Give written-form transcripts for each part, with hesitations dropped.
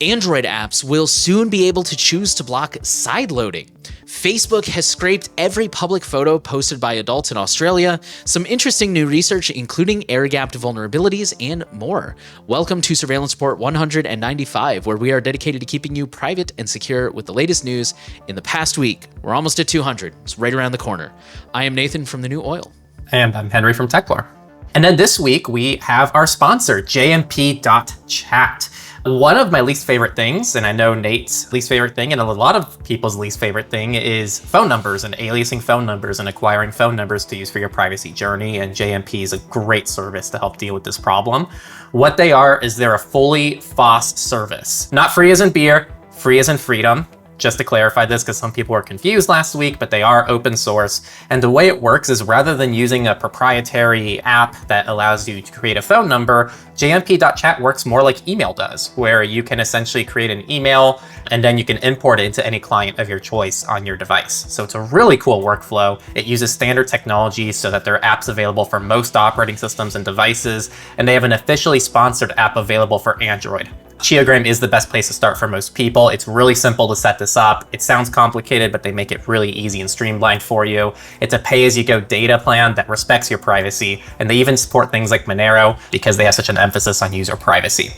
Android apps will soon be able to choose to block sideloading. Facebook has scraped every public photo posted by adults in Australia, some interesting new research including air-gapped vulnerabilities, and more. Welcome to Surveillance Report 195, where we are dedicated to keeping you private and secure with the latest news in the past week. We're almost at 200. It's right around the corner. I am Nathan from The New Oil. And I'm Henry from Techlore. And then this week we have our sponsor, JMP.chat. One of my least favorite things, and I know Nate's least favorite thing, and a lot of people's least favorite thing, is phone numbers and aliasing phone numbers and acquiring phone numbers to use for your privacy journey. And JMP is a great service to help deal with this problem. What they are is they're a fully FOSS service. Not free as in beer, free as in freedom. Just to clarify this, because some people were confused last week, but they are open source. And the way it works is rather than using a proprietary app that allows you to create a phone number, JMP.chat works more like email does, where you can essentially create an email and then you can import it into any client of your choice on your device. So it's a really cool workflow. It uses standard technology so that there are apps available for most operating systems and devices, and they have an officially sponsored app available for Android. Cheogram is the best place to start for most people. It's really simple to set this up. It sounds complicated, but they make it really easy and streamlined for you. It's a pay-as-you-go data plan that respects your privacy, and they even support things like Monero because they have such an emphasis on user privacy.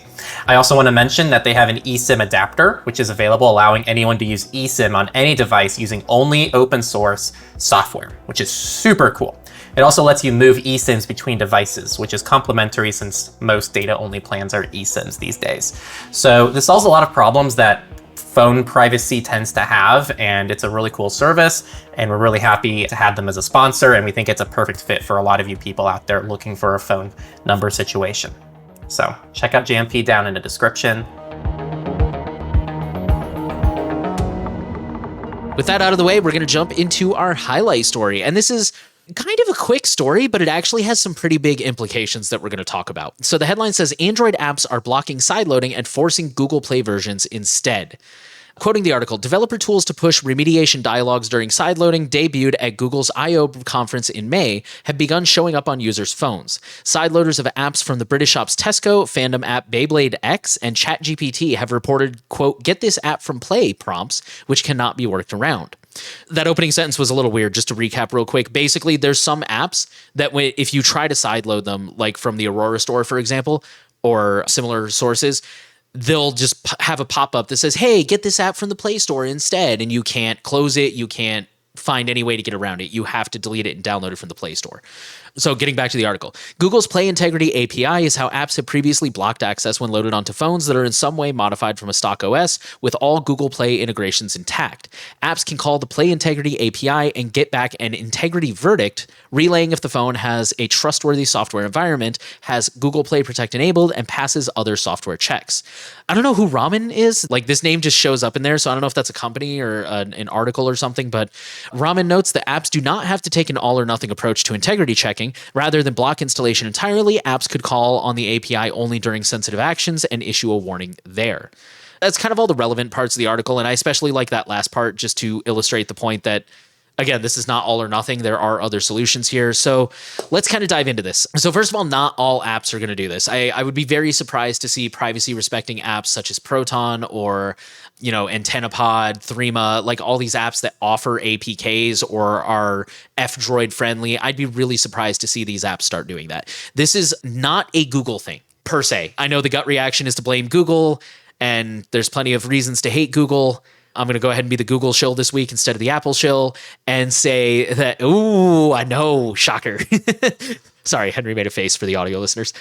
I also want to mention that they have an eSIM adapter, which is available, allowing anyone to use eSIM on any device using only open source software, which is super cool. It also lets you move eSIMs between devices, which is complementary since most data-only plans are eSIMs these days. So this solves a lot of problems that phone privacy tends to have, and it's a really cool service, and we're really happy to have them as a sponsor, and we think it's a perfect fit for a lot of you people out there looking for a phone number situation. So check out JMP down in the description. With that out of the way, we're going to jump into our highlight story, and this is kind of a quick story, but it actually has some pretty big implications that we're going to talk about. So the headline says, Android apps are blocking sideloading and forcing Google Play versions instead. Quoting the article, developer tools to push remediation dialogues during sideloading debuted at Google's I/O conference in May have begun showing up on users' phones. Sideloaders of apps from the British shops Tesco, fandom app Beyblade X, and ChatGPT have reported, quote, get this app from Play prompts, which cannot be worked around. That opening sentence was a little weird. Just to recap real quick, basically there's some apps that if you try to sideload them, like from the Aurora store, for example, or similar sources, they'll just have a pop-up that says, hey, get this app from the Play Store instead. And you can't close it. You can't find any way to get around it. You have to delete it and download it from the Play Store. So getting back to the article, Google's Play Integrity API is how apps have previously blocked access when loaded onto phones that are in some way modified from a stock OS with all Google Play integrations intact. Apps can call the Play Integrity API and get back an integrity verdict, relaying if the phone has a trustworthy software environment, has Google Play Protect enabled, and passes other software checks. I don't know who Ramen is. Like, this name just shows up in there, so I don't know if that's a company or an article or something, but Ramen notes that apps do not have to take an all or nothing approach to integrity checking. Rather than block installation entirely, apps could call on the API only during sensitive actions and issue a warning there. That's kind of all the relevant parts of the article, and I especially like that last part just to illustrate the point that, again, this is not all or nothing. There are other solutions here. So let's kind of dive into this. So first of all, not all apps are going to do this. I would be very surprised to see privacy respecting apps such as Proton or, AntennaPod, Threema, like all these apps that offer APKs or are F-Droid friendly. I'd be really surprised to see these apps start doing that. This is not a Google thing per se. I know the gut reaction is to blame Google, and there's plenty of reasons to hate Google. I'm going to go ahead and be the Google shill this week instead of the Apple shill and say that, ooh, I know, shocker. Sorry, Henry made a face for the audio listeners.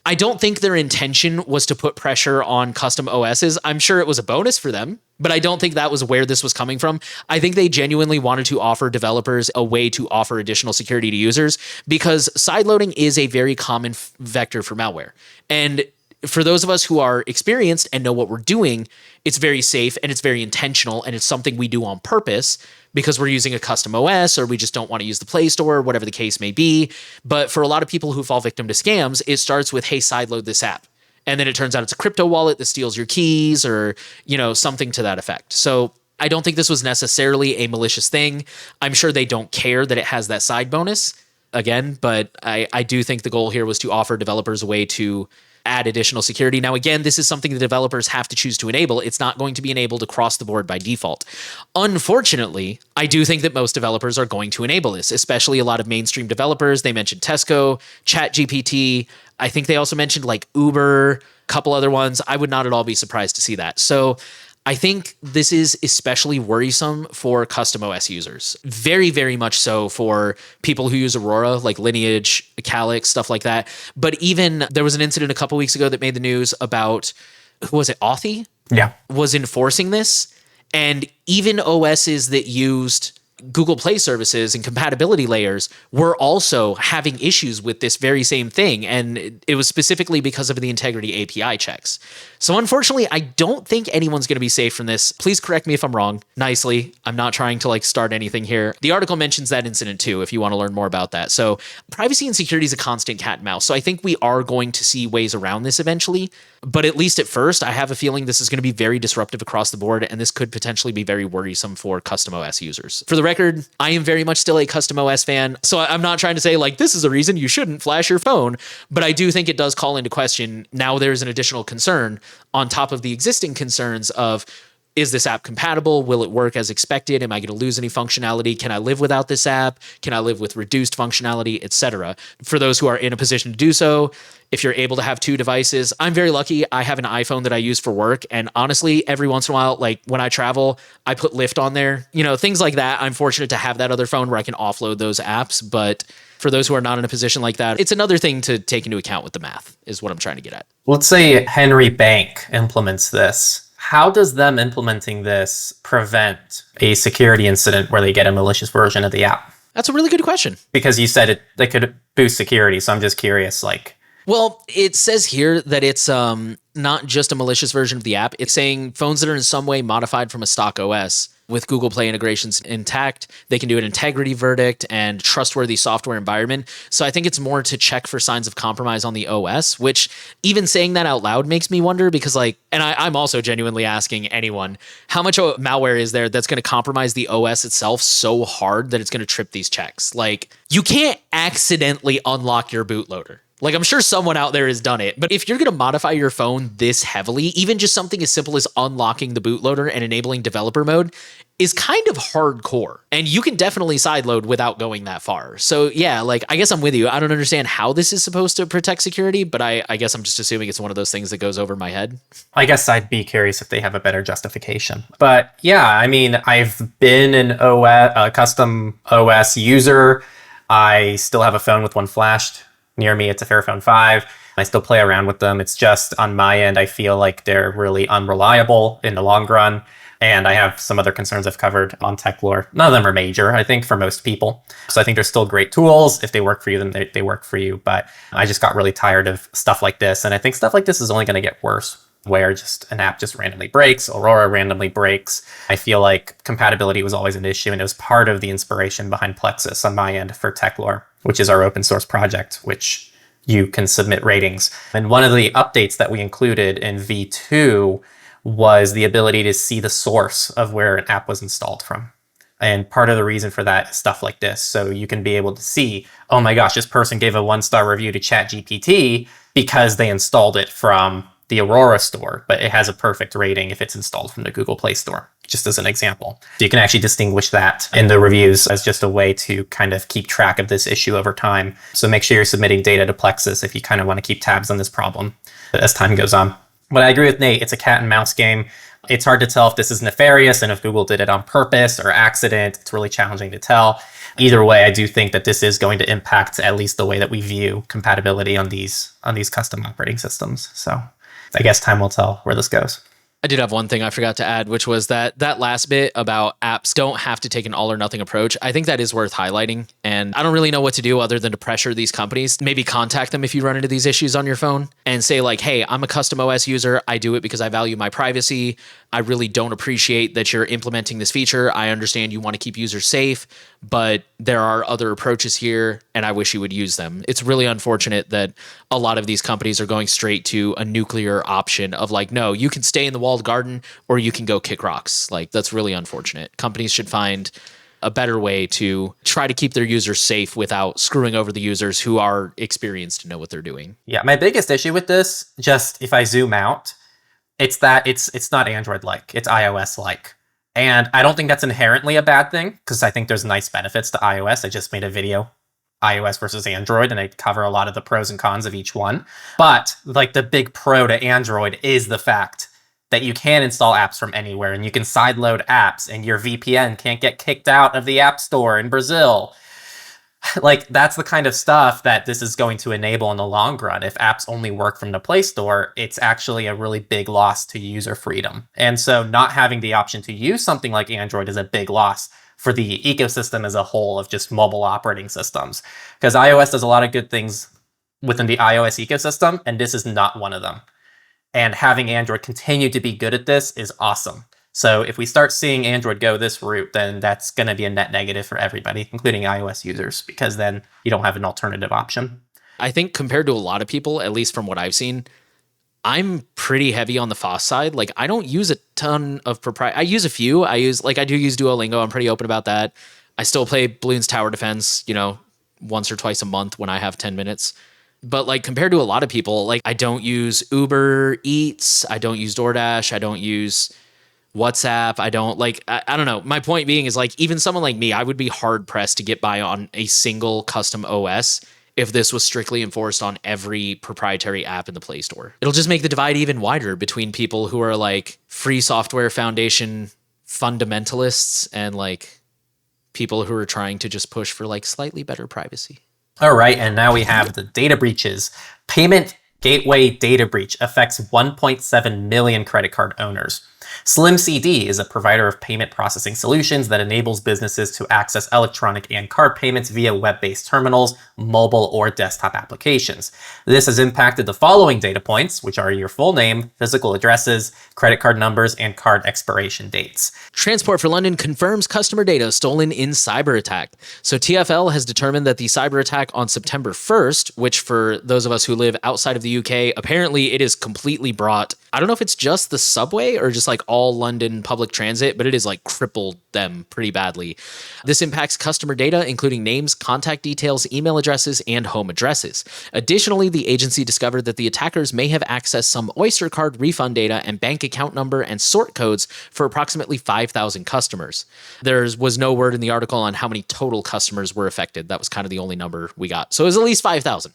I don't think their intention was to put pressure on custom OSs. I'm sure it was a bonus for them, but I don't think that was where this was coming from. I think they genuinely wanted to offer developers a way to offer additional security to users because sideloading is a very common vector for malware. And for those of us who are experienced and know what we're doing, it's very safe and it's very intentional and it's something we do on purpose because we're using a custom OS or we just don't want to use the Play Store, or whatever the case may be. But for a lot of people who fall victim to scams, it starts with, hey, sideload this app. And then it turns out it's a crypto wallet that steals your keys or, something to that effect. So I don't think this was necessarily a malicious thing. I'm sure they don't care that it has that side bonus again, but I do think the goal here was to offer developers a way to add additional security. Now, again, this is something the developers have to choose to enable. It's not going to be enabled across the board by default. Unfortunately, I do think that most developers are going to enable this, especially a lot of mainstream developers. They mentioned Tesco, ChatGPT. I think they also mentioned like Uber, a couple other ones. I would not at all be surprised to see that. So I think this is especially worrisome for custom OS users. Very, very much so for people who use Aurora, like Lineage, Calyx, stuff like that. But even there was an incident a couple weeks ago that made the news about, who was it, Authy? Yeah. Was enforcing this. And even OSs that used Google Play services and compatibility layers were also having issues with this very same thing. And it was specifically because of the integrity API checks. So unfortunately, I don't think anyone's going to be safe from this. Please correct me if I'm wrong nicely. I'm not trying to like start anything here. The article mentions that incident too, if you want to learn more about that. So privacy and security is a constant cat and mouse. So I think we are going to see ways around this eventually. But at least at first, I have a feeling this is going to be very disruptive across the board, and this could potentially be very worrisome for custom OS users. For the record, I am very much still a custom OS fan, so I'm not trying to say like this is a reason you shouldn't flash your phone, but I do think it does call into question, now there's an additional concern on top of the existing concerns of, is this app compatible? Will it work as expected? Am I going to lose any functionality? Can I live without this app? Can I live with reduced functionality, etc.? For those who are in a position to do so, if you're able to have two devices, I'm very lucky. I have an iPhone that I use for work. And honestly, every once in a while, like when I travel, I put Lyft on there, things like that. I'm fortunate to have that other phone where I can offload those apps. But for those who are not in a position like that, it's another thing to take into account with the math, is what I'm trying to get at. Let's say Henry Bank implements this. How does them implementing this prevent a security incident where they get a malicious version of the app? That's a really good question. Because you said they could boost security, so I'm just curious, Well, it says here that it's not just a malicious version of the app. It's saying phones that are in some way modified from a stock OS with Google Play integrations intact, they can do an integrity verdict and trustworthy software environment. So I think it's more to check for signs of compromise on the OS, which even saying that out loud makes me wonder because I'm also genuinely asking anyone, how much malware is there that's going to compromise the OS itself so hard that it's going to trip these checks? You can't accidentally unlock your bootloader. I'm sure someone out there has done it, but if you're going to modify your phone this heavily, even just something as simple as unlocking the bootloader and enabling developer mode is kind of hardcore. And you can definitely sideload without going that far. So yeah, I guess I'm with you. I don't understand how this is supposed to protect security, but I guess I'm just assuming it's one of those things that goes over my head. I guess I'd be curious if they have a better justification. But yeah, I mean, I've been an a custom OS user. I still have a phone with one flashed near me. It's a Fairphone 5. I still play around with them. It's just on my end, I feel like they're really unreliable in the long run. And I have some other concerns I've covered on Techlore. None of them are major, I think, for most people. So I think they're still great tools. If they work for you, then they work for you. But I just got really tired of stuff like this. And I think stuff like this is only going to get worse, where just an app just randomly breaks, Aurora randomly breaks. I feel like compatibility was always an issue, and it was part of the inspiration behind Plexus on my end for Techlore, which is our open source project, which you can submit ratings. And one of the updates that we included in V2 was the ability to see the source of where an app was installed from. And part of the reason for that is stuff like this. So you can be able to see, oh my gosh, this person gave a 1-star review to ChatGPT because they installed it from the Aurora store, but it has a perfect rating if it's installed from the Google Play Store, just as an example. So you can actually distinguish that in the reviews as just a way to kind of keep track of this issue over time. So make sure you're submitting data to Plexus if you kind of want to keep tabs on this problem as time goes on. But I agree with Nate, it's a cat and mouse game. It's hard to tell if this is nefarious and if Google did it on purpose or accident. It's really challenging to tell. Either way, I do think that this is going to impact at least the way that we view compatibility on these custom operating systems. So I guess time will tell where this goes. I did have one thing I forgot to add, which was that last bit about apps don't have to take an all or nothing approach. I think that is worth highlighting. And I don't really know what to do other than to pressure these companies. Maybe contact them if you run into these issues on your phone and say hey, I'm a custom OS user. I do it because I value my privacy. I really don't appreciate that you're implementing this feature. I understand you want to keep users safe, but there are other approaches here and I wish you would use them. It's really unfortunate that a lot of these companies are going straight to a nuclear option of no, you can stay in the walled garden or you can go kick rocks. That's really unfortunate. Companies should find a better way to try to keep their users safe without screwing over the users who are experienced and know what they're doing. Yeah, my biggest issue with this, just if I zoom out, it's that it's not Android-like, it's iOS-like. And I don't think that's inherently a bad thing, because I think there's nice benefits to iOS. I just made a video, iOS versus Android, and I cover a lot of the pros and cons of each one. But like the big pro to Android is the fact that you can install apps from anywhere, and you can sideload apps, and your VPN can't get kicked out of the App Store in Brazil. Like, that's the kind of stuff that this is going to enable in the long run. If apps only work from the Play Store, it's actually a really big loss to user freedom. And so not having the option to use something like Android is a big loss for the ecosystem as a whole of just mobile operating systems. Because iOS does a lot of good things within the iOS ecosystem, and this is not one of them. And having Android continue to be good at this is awesome. So if we start seeing Android go this route, then that's going to be a net negative for everybody, including iOS users, because then you don't have an alternative option. I think compared to a lot of people, at least from what I've seen, I'm pretty heavy on the FOSS side. Like, I don't use a ton of I use a few. I do use Duolingo. I'm pretty open about that. I still play Bloons Tower Defense, once or twice a month when I have 10 minutes. But like compared to a lot of people, like I don't use Uber Eats. I don't use DoorDash. I don't use WhatsApp. I don't know. My point being is like, even someone like me, I would be hard pressed to get by on a single custom OS if this was strictly enforced on every proprietary app in the Play Store. It'll just make the divide even wider between people who are like Free Software Foundation fundamentalists and like people who are trying to just push for like slightly better privacy. All right, and now we have the data breaches. Payment gateway data breach affects 1.7 million credit card owners. Slim CD is a provider of payment processing solutions that enables businesses to access electronic and card payments via web-based terminals, mobile or desktop applications. This has impacted the following data points, which are your full name, physical addresses, credit card numbers, and card expiration dates. Transport for London confirms customer data stolen in cyber attack. So TfL has determined that the cyber attack on September 1st, which for those of us who live outside of the UK, apparently it is completely brought, I don't know if it's just the subway or just like all London public transit, but it has like crippled them pretty badly. This impacts customer data, including names, contact details, email addresses, and home addresses. Additionally, the agency discovered that the attackers may have accessed some Oyster card refund data and bank account number and sort codes for approximately 5,000 customers. There was no word in the article on how many total customers were affected. That was kind of the only number we got. So it was at least 5,000.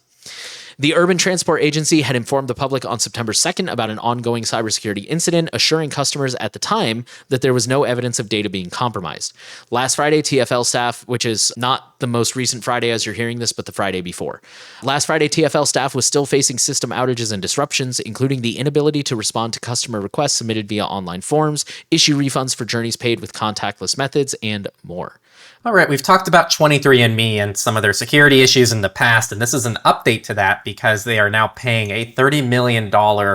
The Urban Transport Agency had informed the public on September 2nd about an ongoing cybersecurity incident, assuring customers at the time that there was no evidence of data being compromised. Last Friday, TfL staff, which is not the most recent Friday as you're hearing this, but the Friday before. Last Friday, TfL staff was still facing system outages and disruptions, including the inability to respond to customer requests submitted via online forms, issue refunds for journeys paid with contactless methods, and more. All right, we've talked about 23andMe and some of their security issues in the past, and this is an update to that because they are now paying a $30 million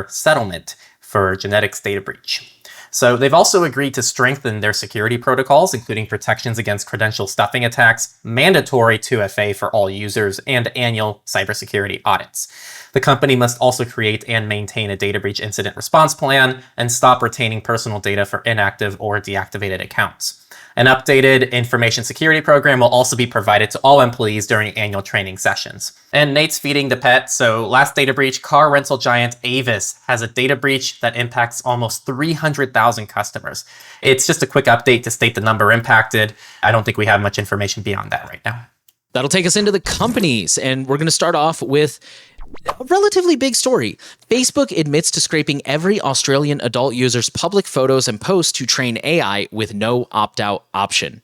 settlement for genetics data breach. So they've also agreed to strengthen their security protocols, including protections against credential stuffing attacks, mandatory 2FA for all users, and annual cybersecurity audits. The company must also create and maintain a data breach incident response plan and stop retaining personal data for inactive or deactivated accounts. An updated information security program will also be provided to all employees during annual training sessions. And Nate's feeding the pet. So last data breach, car rental giant Avis has a data breach that impacts almost 300,000 customers. It's just a quick update to state the number impacted. I don't think we have much information beyond that right now. That'll take us into the companies, and we're going to start off with a relatively big story. Facebook admits to scraping every Australian adult user's public photos and posts to train AI with no opt-out option.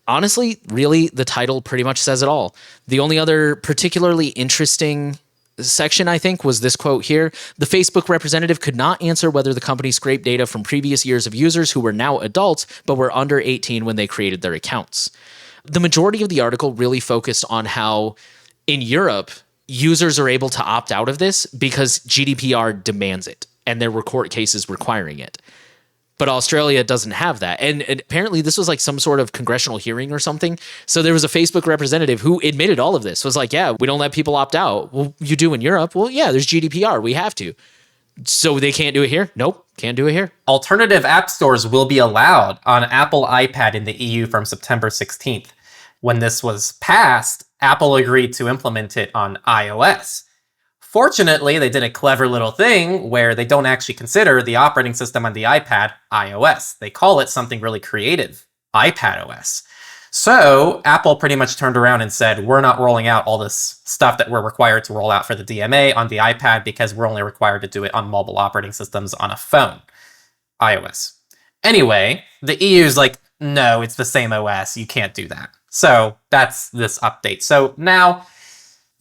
Honestly, really, the title pretty much says it all. The only other particularly interesting section, I think, was this quote here. The Facebook representative could not answer whether the company scraped data from previous years of users who were now adults but were under 18 when they created their accounts. The majority of the article really focused on how in Europe, users are able to opt out of this because GDPR demands it, and there were court cases requiring it. But Australia doesn't have that. And apparently this was like some sort of congressional hearing or something. So there was a Facebook representative who admitted all of this, was like, yeah, we don't let people opt out. Well, you do in Europe. Well, yeah, there's GDPR. We have to. So they can't do it here? Nope, can't do it here. Alternative app stores will be allowed on Apple iPad in the EU from September 16th. When this was passed, Apple agreed to implement it on iOS. Fortunately, they did a clever little thing where they don't actually consider the operating system on the iPad iOS. They call it something really creative, iPadOS. So Apple pretty much turned around and said, we're not rolling out all this stuff that we're required to roll out for the DMA on the iPad because we're only required to do it on mobile operating systems on a phone, iOS. Anyway, the EU's like, no, it's the same OS. You can't do that. So that's this update. So now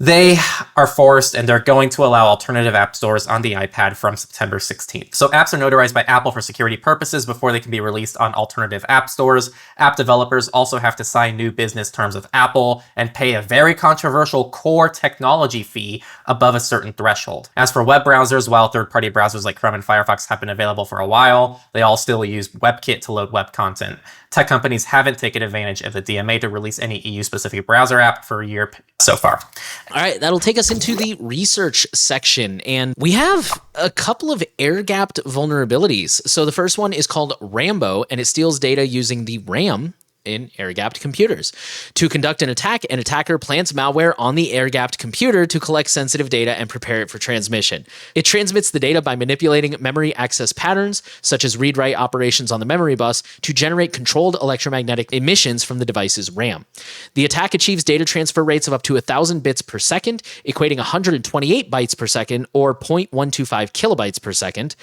they are forced and they're going to allow alternative app stores on the iPad from September 16th. So apps are notarized by Apple for security purposes before they can be released on alternative app stores. App developers also have to sign new business terms with Apple and pay a very controversial core technology fee above a certain threshold. As for web browsers, while third-party browsers like Chrome and Firefox have been available for a while, they all still use WebKit to load web content. Tech companies haven't taken advantage of the DMA to release any EU-specific browser app for a year so far. All right, that'll take us into the research section, and we have a couple of air-gapped vulnerabilities. So the first one is called Rambo, and it steals data using the RAM in air-gapped computers. To conduct an attack, an attacker plants malware on the air-gapped computer to collect sensitive data and prepare it for transmission. It transmits the data by manipulating memory access patterns, such as read-write operations on the memory bus, to generate controlled electromagnetic emissions from the device's RAM. The attack achieves data transfer rates of up to 1,000 bits per second, equating 128 bytes per second, or 0.125 kilobytes per second.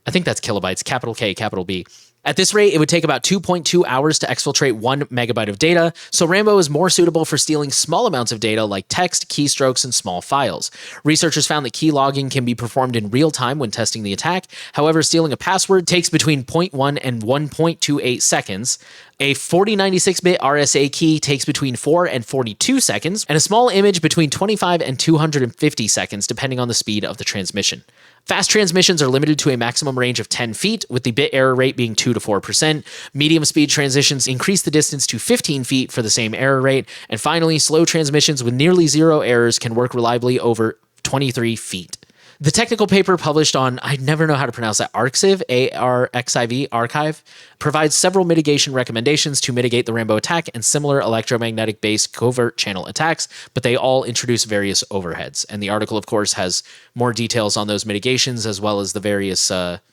I think that's kilobytes, capital K, capital B. At this rate, it would take about 2.2 hours to exfiltrate 1 megabyte of data, so Rambo is more suitable for stealing small amounts of data like text, keystrokes, and small files. Researchers found that key logging can be performed in real time when testing the attack. However, stealing a password takes between 0.1 and 1.28 seconds. A 4096-bit RSA key takes between 4 and 42 seconds, and a small image between 25 and 250 seconds, depending on the speed of the transmission. Fast transmissions are limited to a maximum range of 10 feet, with the bit error rate being 2 to 4%. Medium speed transitions increase the distance to 15 feet for the same error rate. And finally, slow transmissions with nearly zero errors can work reliably over 23 feet. The technical paper published on, I never know how to pronounce that, Arxiv, A-R-X-I-V, Archive, provides several mitigation recommendations to mitigate the Rambo attack and similar electromagnetic-based covert channel attacks, but they all introduce various overheads. And the article, of course, has more details on those mitigations as well as the various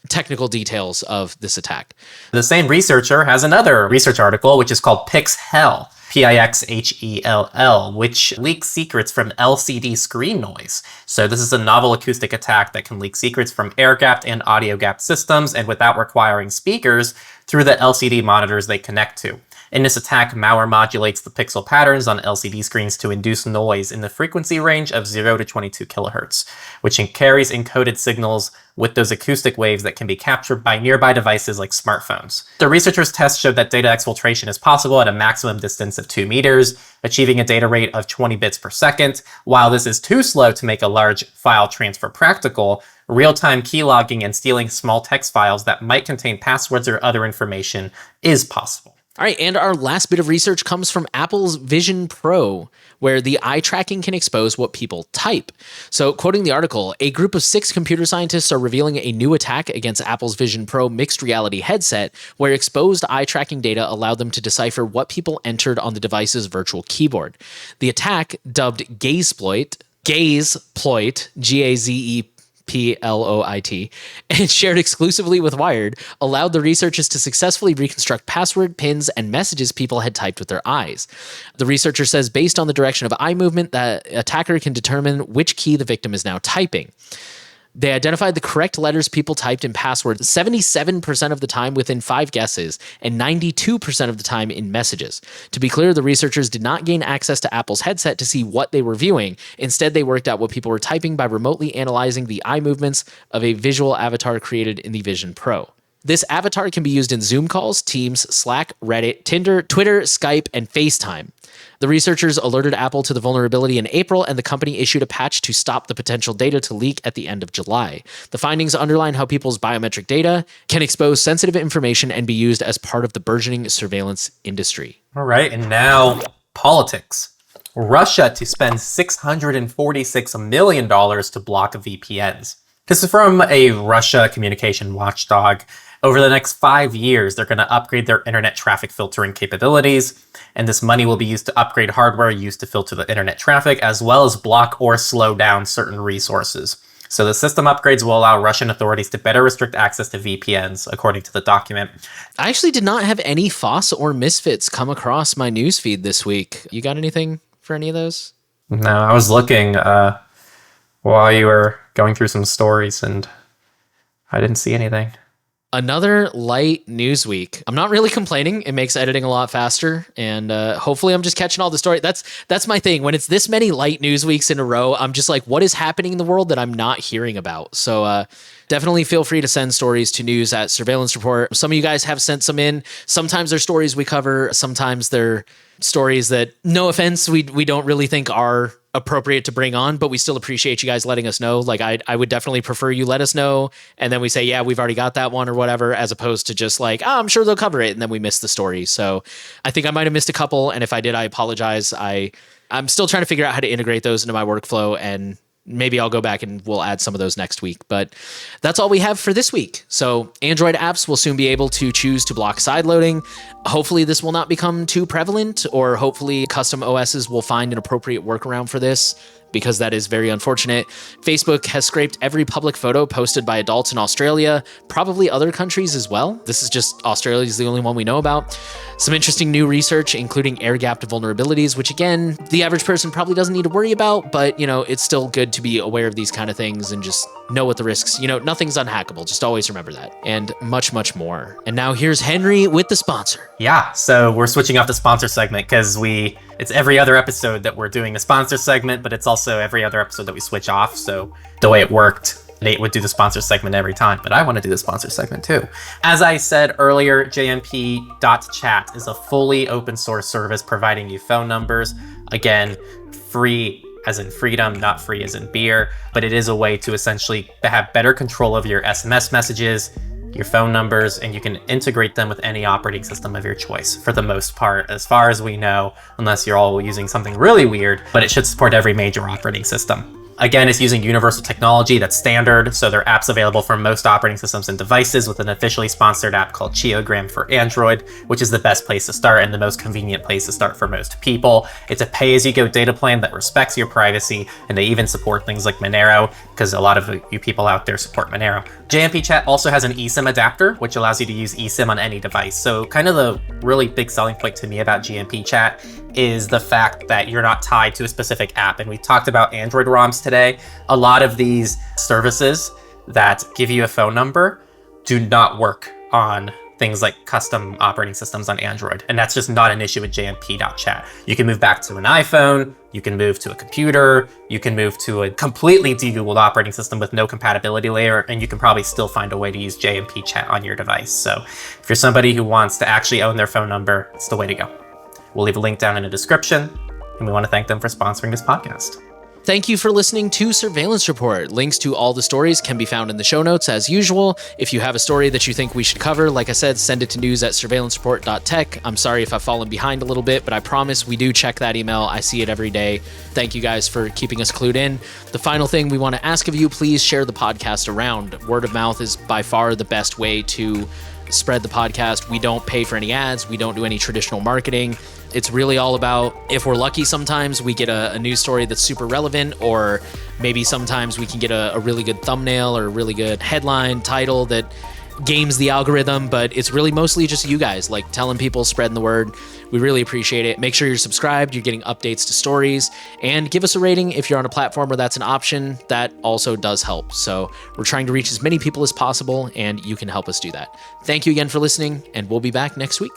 technical details of this attack. The same researcher has another research article, which is called Pixhell. Pixhell, which leaks secrets from LCD screen noise. So this is a novel acoustic attack that can leak secrets from air-gapped and audio-gapped systems and without requiring speakers through the LCD monitors they connect to. In this attack, malware modulates the pixel patterns on LCD screens to induce noise in the frequency range of 0 to 22 kilohertz, which carries encoded signals with those acoustic waves that can be captured by nearby devices like smartphones. The researchers' test showed that data exfiltration is possible at a maximum distance of 2 meters, achieving a data rate of 20 bits per second. While this is too slow to make a large file transfer practical, real-time keylogging and stealing small text files that might contain passwords or other information is possible. All right, and our last bit of research comes from Apple's Vision Pro, where the eye tracking can expose what people type. So, quoting the article, a group of 6 computer scientists are revealing a new attack against Apple's Vision Pro mixed reality headset, where exposed eye tracking data allowed them to decipher what people entered on the device's virtual keyboard. The attack, dubbed Gazeploit, Gazeploit, P-L-O-I-T, and shared exclusively with Wired, allowed the researchers to successfully reconstruct password, pins, and messages people had typed with their eyes. The researcher says based on the direction of eye movement, the attacker can determine which key the victim is now typing. They identified the correct letters people typed in passwords 77% of the time within 5 guesses and 92% of the time in messages. To be clear, the researchers did not gain access to Apple's headset to see what they were viewing. Instead, they worked out what people were typing by remotely analyzing the eye movements of a visual avatar created in the Vision Pro. This avatar can be used in Zoom calls, Teams, Slack, Reddit, Tinder, Twitter, Skype, and FaceTime. The researchers alerted Apple to the vulnerability in April, and the company issued a patch to stop the potential data to leak at the end of July. The findings underline how people's biometric data can expose sensitive information and be used as part of the burgeoning surveillance industry. All right, and now politics. Russia to spend $646 million to block VPNs. This is from a Russia communication watchdog. Over the next 5 years, they're going to upgrade their internet traffic filtering capabilities, and this money will be used to upgrade hardware used to filter the internet traffic, as well as block or slow down certain resources. So the system upgrades will allow Russian authorities to better restrict access to VPNs, according to the document. I actually did not have any FOSS or Misfits come across my newsfeed this week. You got anything for any of those? No, I was looking while you were going through some stories, and I didn't see anything. Another light news week. I'm not really complaining. It makes editing a lot faster, and hopefully I'm just catching all the story. That's my thing. When it's this many light news weeks in a row, I'm just like, what is happening in the world that I'm not hearing about? So definitely feel free to send stories to news@Surveillance Report. Some of you guys have sent some in. Sometimes they're stories we cover. Sometimes they're stories that, no offense, we don't really think are appropriate to bring on, but we still appreciate you guys letting us know. Like I would definitely prefer you let us know, and then we say, yeah, we've already got that one or whatever, as opposed to just like, oh, I'm sure they'll cover it, and then we miss the story. So I think I might have missed a couple, and if I did, I apologize. I'm still trying to figure out how to integrate those into my workflow, and maybe I'll go back and we'll add some of those next week. But that's all we have for this week. So Android apps will soon be able to choose to block sideloading. Hopefully this will not become too prevalent, or hopefully custom OSs will find an appropriate workaround for this, because that is very unfortunate. Facebook has scraped every public photo posted by adults in Australia, probably other countries as well. This is just Australia is the only one we know about. Some interesting new research, including air-gapped vulnerabilities, which again, the average person probably doesn't need to worry about, but it's still good to be aware of these kind of things and just know what the risks, nothing's unhackable. Just always remember that, and much, much more. And now here's Henry with the sponsor. Yeah, so we're switching off the sponsor segment because it's every other episode that we're doing the sponsor segment, but it's also every other episode that we switch off. So the way it worked, Nate would do the sponsor segment every time, but I want to do the sponsor segment too. As I said earlier, jmp.chat is a fully open source service providing you phone numbers. Again, free as in freedom, not free as in beer, but it is a way to essentially have better control of your SMS messages, your phone numbers, and you can integrate them with any operating system of your choice for the most part, as far as we know, unless you're all using something really weird, but it should support every major operating system. Again, it's using universal technology that's standard, so there are apps available for most operating systems and devices, with an officially sponsored app called Chiogram for Android, which is the best place to start and the most convenient place to start for most people. It's a pay-as-you-go data plan that respects your privacy, and they even support things like Monero, because a lot of you people out there support Monero. JMP Chat also has an eSIM adapter, which allows you to use eSIM on any device. So kind of the really big selling point to me about JMP Chat is the fact that you're not tied to a specific app. And we talked about Android ROMs today. A lot of these services that give you a phone number do not work on things like custom operating systems on Android. And that's just not an issue with jmp.chat. You can move back to an iPhone, you can move to a computer, you can move to a completely de-Googled operating system with no compatibility layer, and you can probably still find a way to use JMP chat on your device. So if you're somebody who wants to actually own their phone number, it's the way to go. We'll leave a link down in the description, and we want to thank them for sponsoring this podcast. Thank you for listening to Surveillance Report. Links to all the stories can be found in the show notes as usual. If you have a story that you think we should cover, like I said, send it to news@surveillancereport.tech. I'm sorry if I've fallen behind a little bit, but I promise we do check that email. I see it every day. Thank you guys for keeping us clued in. The final thing we want to ask of you, please share the podcast around. Word of mouth is by far the best way to spread the podcast. We don't pay for any ads. We don't do any traditional marketing. It's really all about, if we're lucky, sometimes we get a news story that's super relevant, or maybe sometimes we can get a really good thumbnail or a really good headline title that games the algorithm, but it's really mostly just you guys, like telling people, spreading the word. We really appreciate it. Make sure you're subscribed, you're getting updates to stories, and give us a rating if you're on a platform where that's an option. That also does help. So we're trying to reach as many people as possible, and you can help us do that. Thank you again for listening, and we'll be back next week.